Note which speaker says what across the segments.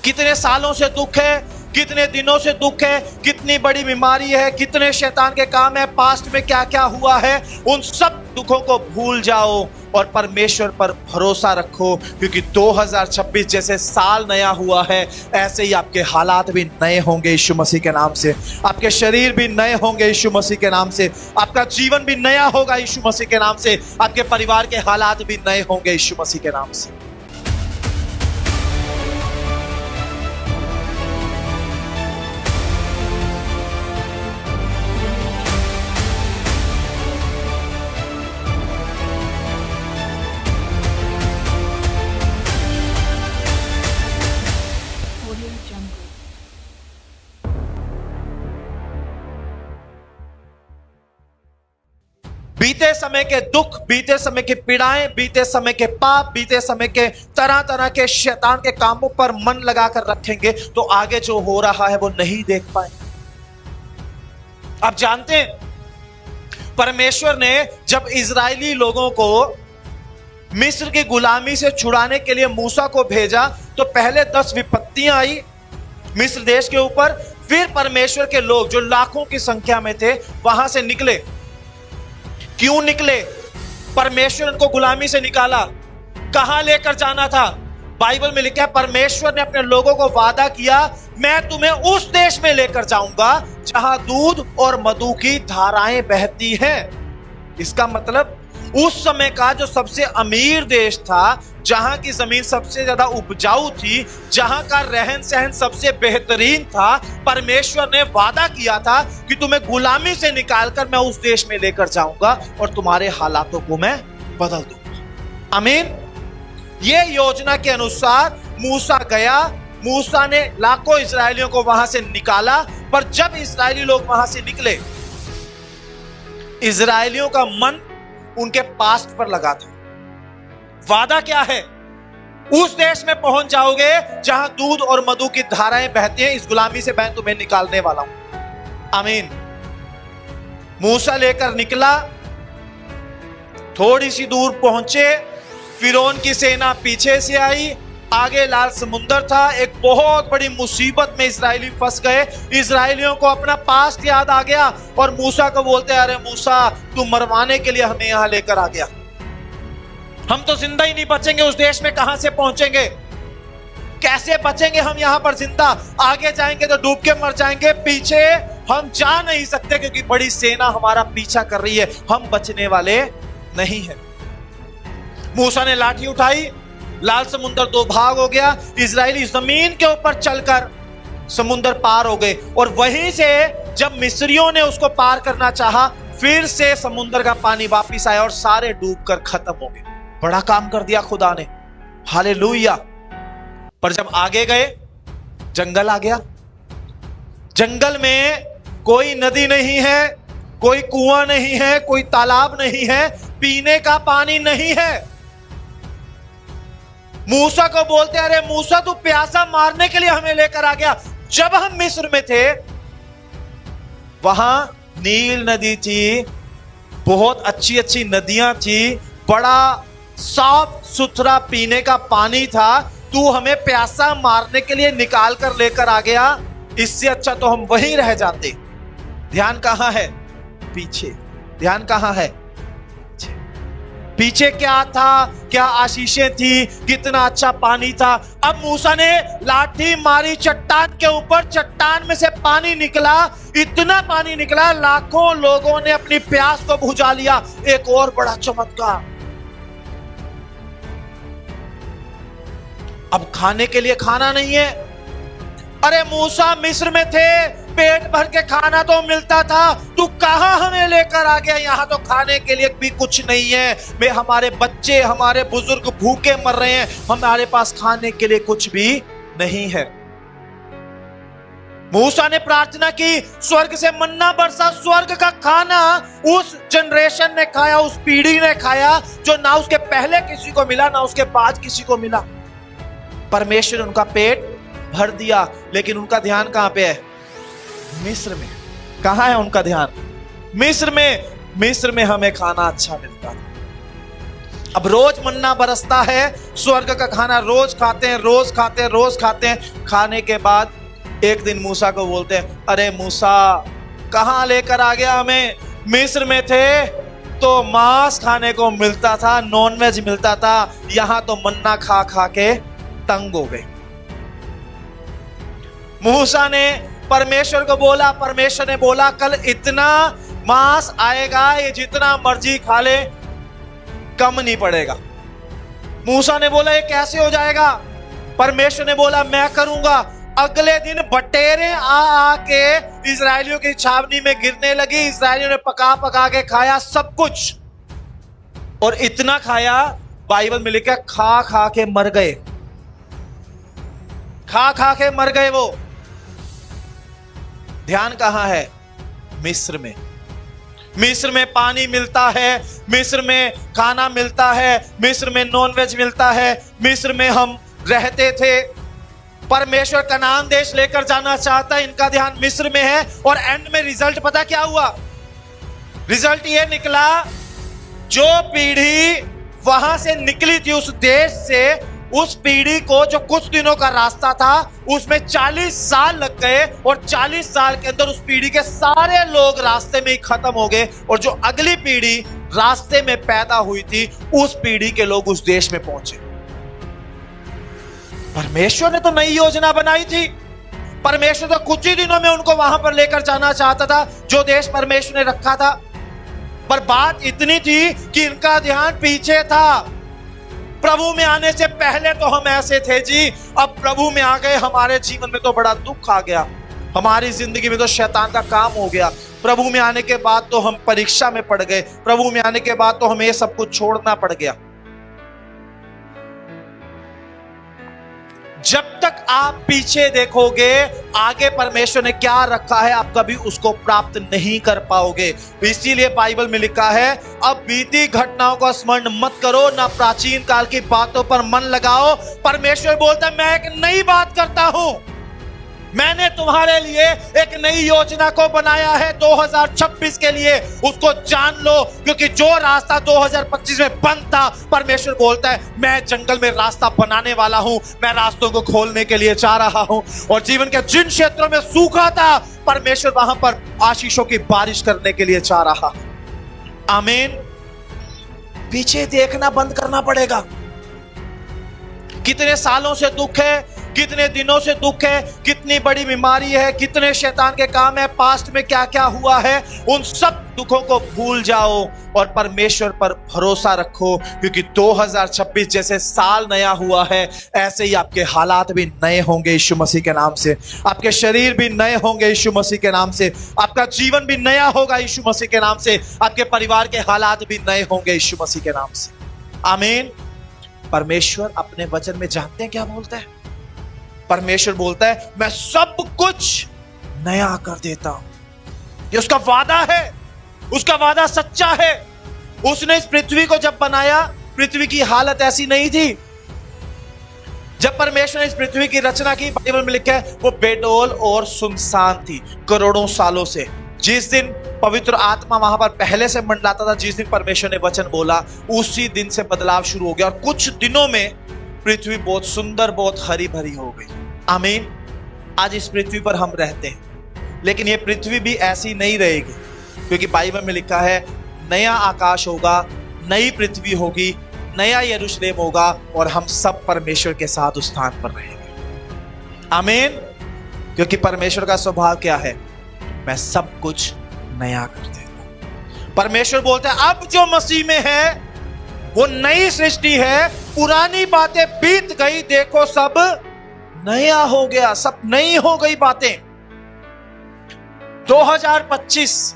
Speaker 1: कितने सालों से दुख है, कितने दिनों से दुख है, कितनी बड़ी बीमारी है, कितने शैतान के काम है, पास्ट में क्या क्या हुआ है, उन सब दुखों को भूल जाओ और परमेश्वर पर भरोसा रखो, क्योंकि 2026 जैसे साल नया हुआ है, ऐसे ही आपके हालात भी नए होंगे यीशु मसीह के नाम से। आपके शरीर भी नए होंगे यीशु मसीह के नाम से। आपका जीवन भी नया होगा यीशु मसीह के नाम से। आपके परिवार के हालात भी नए होंगे यीशु मसीह के नाम से। बीते समय के दुख, बीते समय की पीड़ाएं, बीते समय के पाप, बीते समय के तरह तरह के शैतान के कामों पर मन लगाकर रखेंगे तो आगे जो हो रहा है वो नहीं देख पाएंगे। आप जानते हैं, परमेश्वर ने जब इजरायली लोगों को मिस्र की गुलामी से छुड़ाने के लिए मूसा को भेजा तो पहले 10 विपत्तियां आई मिस्र देश के ऊपर। फिर परमेश्वर के लोग जो लाखों की संख्या में थे वहां से निकले। क्यों निकले? परमेश्वर उनको गुलामी से निकाला। कहां लेकर जाना था? बाइबल में लिखा है परमेश्वर ने अपने लोगों को वादा किया, मैं तुम्हें उस देश में लेकर जाऊंगा जहां दूध और मधु की धाराएं बहती हैं। इसका मतलब उस समय का जो सबसे अमीर देश था, जहां की जमीन सबसे ज्यादा उपजाऊ थी, जहां का रहन सहन सबसे बेहतरीन था, परमेश्वर ने वादा किया था कि तुम्हें गुलामी से निकालकर मैं उस देश में लेकर जाऊंगा और तुम्हारे हालातों को मैं बदल दूंगा। आमीन। ये योजना के अनुसार मूसा गया। मूसा ने लाखों इस्राएलियों को वहां से निकाला। पर जब इस्राएली लोग वहां से निकले, इस्राएलियों का मन उनके पास्ट पर लगा था। वादा क्या है? उस देश में पहुंच जाओगे जहां दूध और मधु की धाराएं बहती हैं। इस गुलामी से मैं तुम्हें निकालने वाला हूं। आमीन। मूसा लेकर निकला, थोड़ी सी दूर पहुंचे, फिरौन की सेना पीछे से आई, आगे लाल समुंदर था। एक बहुत बड़ी मुसीबत में इजरायली फंस गए। इजरायलियों को अपना पास्ट याद आ गया और मूसा को बोलते, अरे मूसा, तू मरवाने के लिए हमें यहां लेकर आ गया, हम तो जिंदा ही नहीं बचेंगे। उस देश में कहां से पहुंचेंगे? कैसे बचेंगे हम यहां पर जिंदा? आगे जाएंगे तो डूब के मर जाएंगे, पीछे हम जा नहीं सकते क्योंकि बड़ी सेना हमारा पीछा कर रही है, हम बचने वाले नहीं है। मूसा ने लाठी उठाई, लाल समुंदर 2 भाग हो गया। इजरायली जमीन के ऊपर चलकर समुंदर पार हो गए और वहीं से जब मिस्रियों ने उसको पार करना चाहा, फिर से समुंदर का पानी वापिस आया और सारे डूबकर खत्म हो गए। बड़ा काम कर दिया खुदा ने, हालेलुया। पर जब आगे गए, जंगल आ गया। जंगल में कोई नदी नहीं है, कोई कुआं नहीं है, कोई तालाब नहीं है, पीने का पानी नहीं है। मूसा को बोलते, अरे मूसा, तू प्यासा मारने के लिए हमें लेकर आ गया। जब हम मिस्र में थे वहां नील नदी थी, बहुत अच्छी अच्छी नदियां थी, बड़ा साफ सुथरा पीने का पानी था। तू हमें प्यासा मारने के लिए निकाल कर लेकर आ गया। इससे अच्छा तो हम वहीं रह जाते। ध्यान कहां है? पीछे। ध्यान कहां है? पीछे क्या था? क्या आशीषें थी? कितना अच्छा पानी था। अब मूसा ने लाठी मारी चट्टान के ऊपर, चट्टान में से पानी निकला। इतना पानी निकला, लाखों लोगों ने अपनी प्यास को बुझा लिया। एक और बड़ा चमत्कार, अब खाने के लिए खाना नहीं है। अरे मूसा, मिस्र में थे, पेट भर के खाना तो मिलता था, तू कहां हमें लेकर आ गया? यहां तो खाने के लिए भी कुछ नहीं है। हमारे बच्चे, हमारे बुजुर्ग भूखे मर रहे हैं, हमारे पास खाने के लिए कुछ भी नहीं है। मूसा ने प्रार्थना की, स्वर्ग से मन्ना बरसा। स्वर्ग का खाना उस जनरेशन ने खाया, उस पीढ़ी ने खाया, जो ना उसके पहले किसी को मिला, ना उसके बाद किसी को मिला। परमेश्वर ने उनका पेट भर दिया, लेकिन उनका ध्यान कहां पे है? मिस्र में। कहां है उनका ध्यान? मिस्र में। मिस्र में हमें खाना अच्छा मिलता था। अब रोज मन्ना बरसता है, स्वर्ग का खाना रोज खाते हैं, रोज खाते हैं, रोज खाते हैं। खाने के बाद एक दिन मूसा को बोलते हैं, अरे मूसा कहां लेकर आ गया हमें? मिस्र में थे तो मांस खाने को मिलता था, नॉनवेज मिलता था, यहां तो मन्ना खा खा के तंग हो गए। मूसा ने परमेश्वर को बोला, परमेश्वर ने बोला कल इतना मांस आएगा, ये जितना मर्जी खा ले कम नहीं पड़ेगा। मूसा ने बोला ये कैसे हो जाएगा? परमेश्वर ने बोला मैं करूंगा। अगले दिन बटेरें आके इजरायलियों की छावनी में गिरने लगी। इजरायलियों ने पका पका के खाया सब कुछ, और इतना खाया, बाइबल में लिखा खा खा के मर गए, खा खा के मर गए वो। ध्यान कहां है? मिस्र में। मिस्र में पानी मिलता है, मिस्र में खाना मिलता है, मिस्र में नॉनवेज मिलता है, मिस्र में हम रहते थे। परमेश्वर कनान देश लेकर जाना चाहता है, इनका ध्यान मिस्र में है। और एंड में रिजल्ट पता क्या हुआ? रिजल्ट ये निकला, जो पीढ़ी वहां से निकली थी उस देश से, उस पीढ़ी को जो कुछ दिनों का रास्ता था उसमें 40 साल लग गए, और 40 साल के अंदर उस पीढ़ी के सारे लोग रास्ते में ही खत्म हो गए। और जो अगली पीढ़ी रास्ते में पैदा हुई थी, उस पीढ़ी के लोग उस देश में पहुंचे। परमेश्वर ने तो नई योजना बनाई थी, परमेश्वर तो कुछ ही दिनों में उनको वहां पर लेकर जाना चाहता था जो देश परमेश्वर ने रखा था। पर बात इतनी थी कि इनका ध्यान पीछे था। प्रभु में आने से पहले तो हम ऐसे थे जी, अब प्रभु में आ गए, हमारे जीवन में तो बड़ा दुख आ गया, हमारी जिंदगी में तो शैतान का काम हो गया। प्रभु में आने के बाद तो हम परीक्षा में पड़ गए, प्रभु में आने के बाद तो हमें सब कुछ छोड़ना पड़ गया। जब तक आप पीछे देखोगे आगे परमेश्वर ने क्या रखा है, आप कभी उसको प्राप्त नहीं कर पाओगे। इसीलिए बाइबल में लिखा है, अब बीती घटनाओं का स्मरण मत करो, ना प्राचीन काल की बातों पर मन लगाओ। परमेश्वर बोलता है मैं एक नई बात करता हूं, मैंने तुम्हारे लिए एक नई योजना को बनाया है 2026 के लिए, उसको जान लो। क्योंकि जो रास्ता 2025 में बंद था, परमेश्वर बोलता है मैं जंगल में रास्ता बनाने वाला हूं, मैं रास्तों को खोलने के लिए जा रहा हूं। और जीवन के जिन क्षेत्रों में सूखा था, परमेश्वर वहां पर आशीषों की बारिश करने के लिए जा रहा। आमीन। पीछे देखना बंद करना पड़ेगा। कितने सालों से दुख है, कितने दिनों से दुख है, कितनी बड़ी बीमारी है, कितने शैतान के काम है, पास्ट में क्या क्या हुआ है, उन सब दुखों को भूल जाओ और परमेश्वर पर भरोसा रखो। क्योंकि 2026 जैसे साल नया हुआ है, ऐसे ही आपके हालात भी नए होंगे यीशु मसीह के नाम से, आपके शरीर भी नए होंगे यीशु मसीह के नाम से, आपका जीवन भी नया होगा यीशु मसीह के नाम से, आपके परिवार के हालात भी नए होंगे यीशु मसीह के नाम से। आमीन। परमेश्वर अपने वचन में जानते हैं क्या बोलता है? परमेश्वर बोलता है मैं सब कुछ नया कर देता हूं। ये उसका वादा है, उसका वादा सच्चा है। उसने इस पृथ्वी को जब बनाया, पृथ्वी की हालत ऐसी नहीं थी। जब परमेश्वर ने इस पृथ्वी की रचना की, बाइबल में लिखा है वो बेडौल और सुनसान थी करोड़ों सालों से। जिस दिन पवित्र आत्मा वहां पर पहले से मंडलाता था, जिस दिन परमेश्वर ने वचन बोला, उसी दिन से बदलाव शुरू हो गया और कुछ दिनों में पृथ्वी बहुत सुंदर, बहुत हरी भरी हो गई। आमीन। आज इस पृथ्वी पर हम रहते हैं, लेकिन ये पृथ्वी भी ऐसी नहीं रहेगी, क्योंकि बाइबल में लिखा है नया आकाश होगा, नई पृथ्वी होगी, नया यरूशलेम होगा और हम सब परमेश्वर के साथ उस स्थान पर रहेंगे। आमीन। क्योंकि परमेश्वर का स्वभाव क्या है? मैं सब कुछ नया कर देता हूं। परमेश्वर बोलता है अब जो मसीह में है वो नई सृष्टि है, पुरानी बातें बीत गई, देखो सब नया हो गया, सब नई हो गई बातें। 2025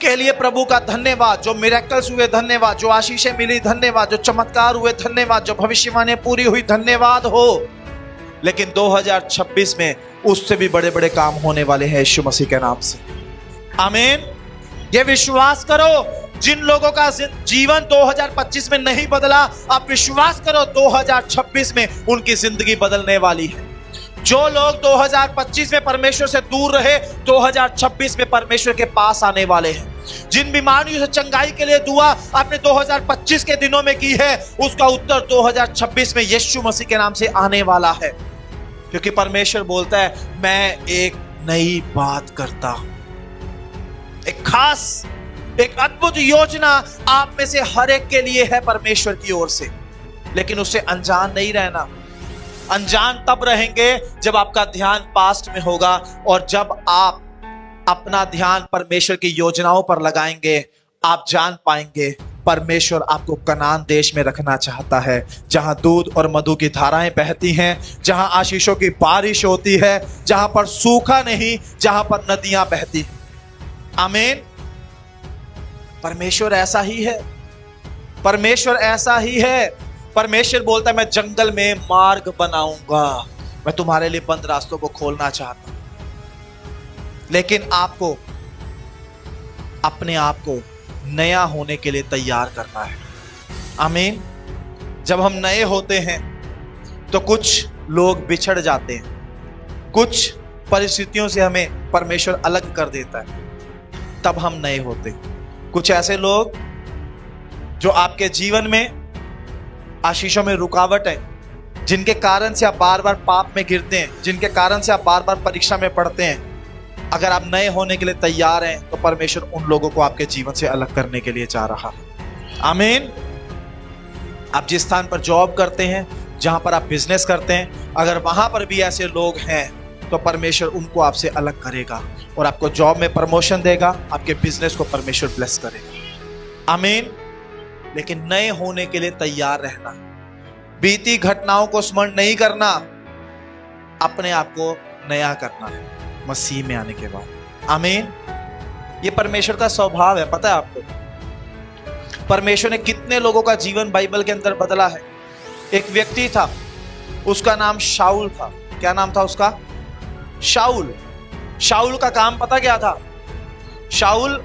Speaker 1: के लिए प्रभु का धन्यवाद, जो मिरेकल्स हुए धन्यवाद, जो आशीषें मिली धन्यवाद, जो चमत्कार हुए धन्यवाद, जो भविष्यवाणियां पूरी हुई धन्यवाद हो। लेकिन 2026 में उससे भी बड़े बड़े काम होने वाले हैं यीशु मसीह के नाम से। आमीन। ये विश्वास करो। जिन लोगों का जीवन 2025 में नहीं बदला, आप विश्वास करो 2026 में उनकी जिंदगी बदलने वाली है। जो लोग 2025 में परमेश्वर से दूर रहे, 2026 में परमेश्वर के पास आने वाले हैं। जिन बीमारियों से चंगाई के लिए दुआ आपने 2025 के दिनों में की है, उसका उत्तर 2026 में यीशु मसीह के नाम से आने वाला है। क्योंकि परमेश्वर बोलता है, मैं एक नई बात करता हूं। एक खास, एक अद्भुत योजना आप में से हर एक के लिए है परमेश्वर की ओर से, लेकिन उससे अनजान नहीं रहना। अनजान तब रहेंगे जब आपका ध्यान पास्ट में होगा, और जब आप अपना ध्यान परमेश्वर की योजनाओं पर लगाएंगे, आप जान पाएंगे परमेश्वर आपको कनान देश में रखना चाहता है, जहां दूध और मधु की धाराएं बहती हैं, जहां आशीषों की बारिश होती है, जहां पर सूखा नहीं, जहां पर नदियां बहती हैं। आमीन। परमेश्वर ऐसा ही है, परमेश्वर ऐसा ही है। परमेश्वर बोलता है, मैं जंगल में मार्ग बनाऊंगा, मैं तुम्हारे लिए बंद रास्तों को खोलना चाहता हूं। लेकिन आपको अपने आप को नया होने के लिए तैयार करना है। आमीन। जब हम नए होते हैं तो कुछ लोग बिछड़ जाते हैं, कुछ परिस्थितियों से हमें परमेश्वर अलग कर देता है, तब हम नए होते हैं। कुछ ऐसे लोग जो आपके जीवन में आशीषों में रुकावट है, जिनके कारण से आप बार बार पाप में गिरते हैं, जिनके कारण से आप बार बार परीक्षा में पढ़ते हैं, अगर आप नए होने के लिए तैयार हैं तो परमेश्वर उन लोगों को आपके जीवन से अलग करने के लिए जा रहा है। आमीन। आप जिस स्थान पर जॉब करते हैं, जहां पर आप बिजनेस करते हैं, अगर वहां पर भी ऐसे लोग हैं तो परमेश्वर उनको आपसे अलग करेगा और आपको जॉब में प्रमोशन देगा, आपके बिजनेस को परमेश्वर ब्लेस करेगा। आमीन। लेकिन नए होने के लिए तैयार रहना, बीती घटनाओं को स्मरण नहीं करना, अपने आप को नया करना है मसीह में आने के बाद। आमीन। ये परमेश्वर का स्वभाव है। पता है आपको, परमेश्वर ने कितने लोगों का जीवन बाइबल के अंदर बदला है। एक व्यक्ति था, उसका नाम शाऊल था। क्या नाम था उसका? शाऊल। शाऊल का काम पता क्या था? शाऊल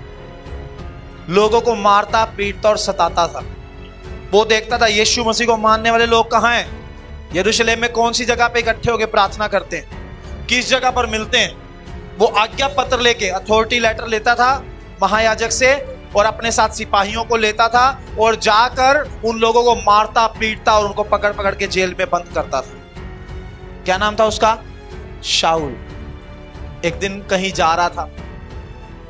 Speaker 1: लोगों को मारता, पीटता और सताता था। वो देखता था यीशु मसीह को मानने वाले लोग कहां हैं, यरूशलेम में कौन सी जगह पे इकट्ठे होकर प्रार्थना करते हैं, किस जगह पर मिलते हैं। वो आज्ञा पत्र लेके, अथॉरिटी लेटर लेता था महायाजक से, और अपने साथ सिपाहियों को लेता था और जाकर उन लोगों को मारता, पीटता और उनको पकड़ पकड़ के जेल में बंद करता था। क्या नाम था उसका? शाऊल। एक दिन कहीं जा रहा था,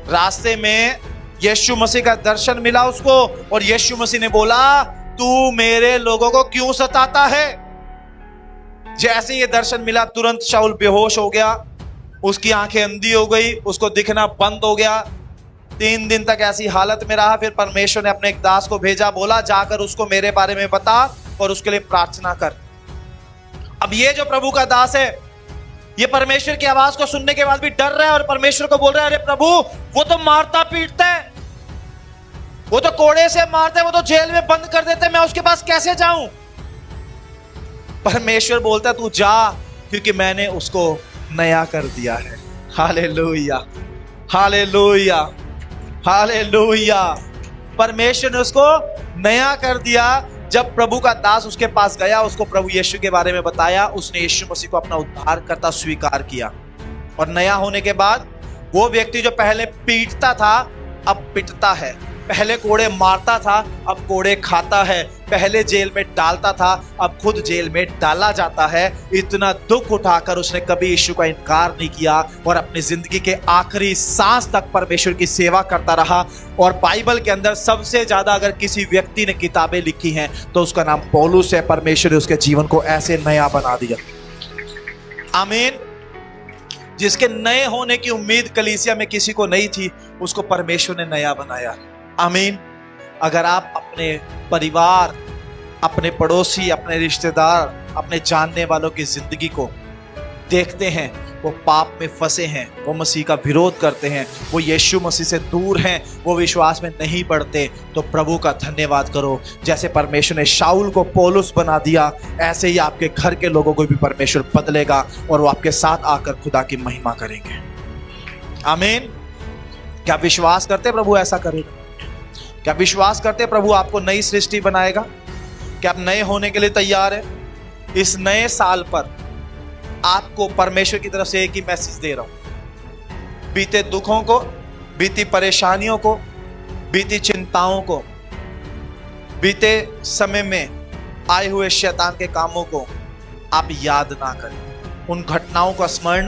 Speaker 1: रास्ते में यीशु मसीह का दर्शन मिला उसको, और यीशु मसीह ने बोला, तू मेरे लोगों को क्यों सताता है? जैसे ये दर्शन मिला, तुरंत शाऊल बेहोश हो गया, उसकी आंखें अंधी हो गई, उसको दिखना बंद हो गया। 3 दिन तक ऐसी हालत में रहा। फिर परमेश्वर ने अपने एक दास को भेजा, बोला जाकर उसको मेरे बारे में बता और उसके लिए प्रार्थना कर। अब ये जो प्रभु का दास है, ये परमेश्वर की आवाज को सुनने के बाद भी डर रहा है और परमेश्वर को बोल रहा है, अरे प्रभु, वो तो मारता पीटता है, वो तो कोड़े से मारता है, वो तो जेल में बंद कर देते हैं, मैं उसके पास कैसे जाऊं? परमेश्वर बोलता है, तू जा, क्योंकि मैंने उसको नया कर दिया है। Hallelujah, hallelujah, hallelujah. परमेश्वर ने उसको नया कर दिया। जब प्रभु का दास उसके पास गया, उसको प्रभु यीशु के बारे में बताया, उसने यीशु मसीह को अपना उद्धारकर्ता स्वीकार किया। और नया होने के बाद वो व्यक्ति जो पहले पीटता था, अब पिटता है। पहले कोड़े मारता था, अब कोड़े खाता है। पहले जेल में डालता था, अब खुद जेल में डाला जाता है। इतना दुख उठाकर उसने कभी यीशु का इनकार नहीं किया और अपनी जिंदगी के आखिरी सांस तक परमेश्वर की सेवा करता रहा। और बाइबल के अंदर सबसे ज्यादा अगर किसी व्यक्ति ने किताबें लिखी हैं तो उसका नाम पौलुस है। परमेश्वर ने उसके जीवन को ऐसे नया बना दिया। आमीन। जिसके नए होने की उम्मीद कलीसिया में किसी को नहीं थी, उसको परमेश्वर ने नया बनाया। आमीन। अगर आप अपने परिवार, अपने पड़ोसी, अपने रिश्तेदार, अपने जानने वालों की जिंदगी को देखते हैं, वो पाप में फंसे हैं, वो मसीह का विरोध करते हैं, वो यीशु मसीह से दूर हैं, वो विश्वास में नहीं बढ़ते, तो प्रभु का धन्यवाद करो। जैसे परमेश्वर ने शाऊल को पौलुस बना दिया, ऐसे ही आपके घर के लोगों को भी परमेश्वर बदलेगा और वो आपके साथ आकर खुदा की महिमा करेंगे। आमीन। क्या विश्वास करते प्रभु ऐसा करेगा? क्या विश्वास करते प्रभु आपको नई सृष्टि बनाएगा? क्या आप नए होने के लिए तैयार हैं? इस नए साल पर आपको परमेश्वर की तरफ से एक ही मैसेज दे रहा हूं। बीते दुखों को, बीती परेशानियों को, बीती चिंताओं को, बीते समय में आए हुए शैतान के कामों को आप याद ना करें, उन घटनाओं का स्मरण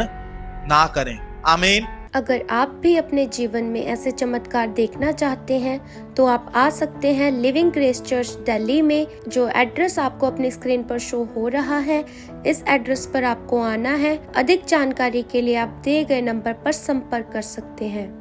Speaker 1: ना करें। आमीन।
Speaker 2: अगर आप भी अपने जीवन में ऐसे चमत्कार देखना चाहते हैं तो आप आ सकते हैं लिविंग ग्रेस चर्च दिल्ली में, जो एड्रेस आपको अपनी स्क्रीन पर शो हो रहा है। इस एड्रेस पर आपको आना है। अधिक जानकारी के लिए आप दिए गए नंबर पर संपर्क कर सकते हैं।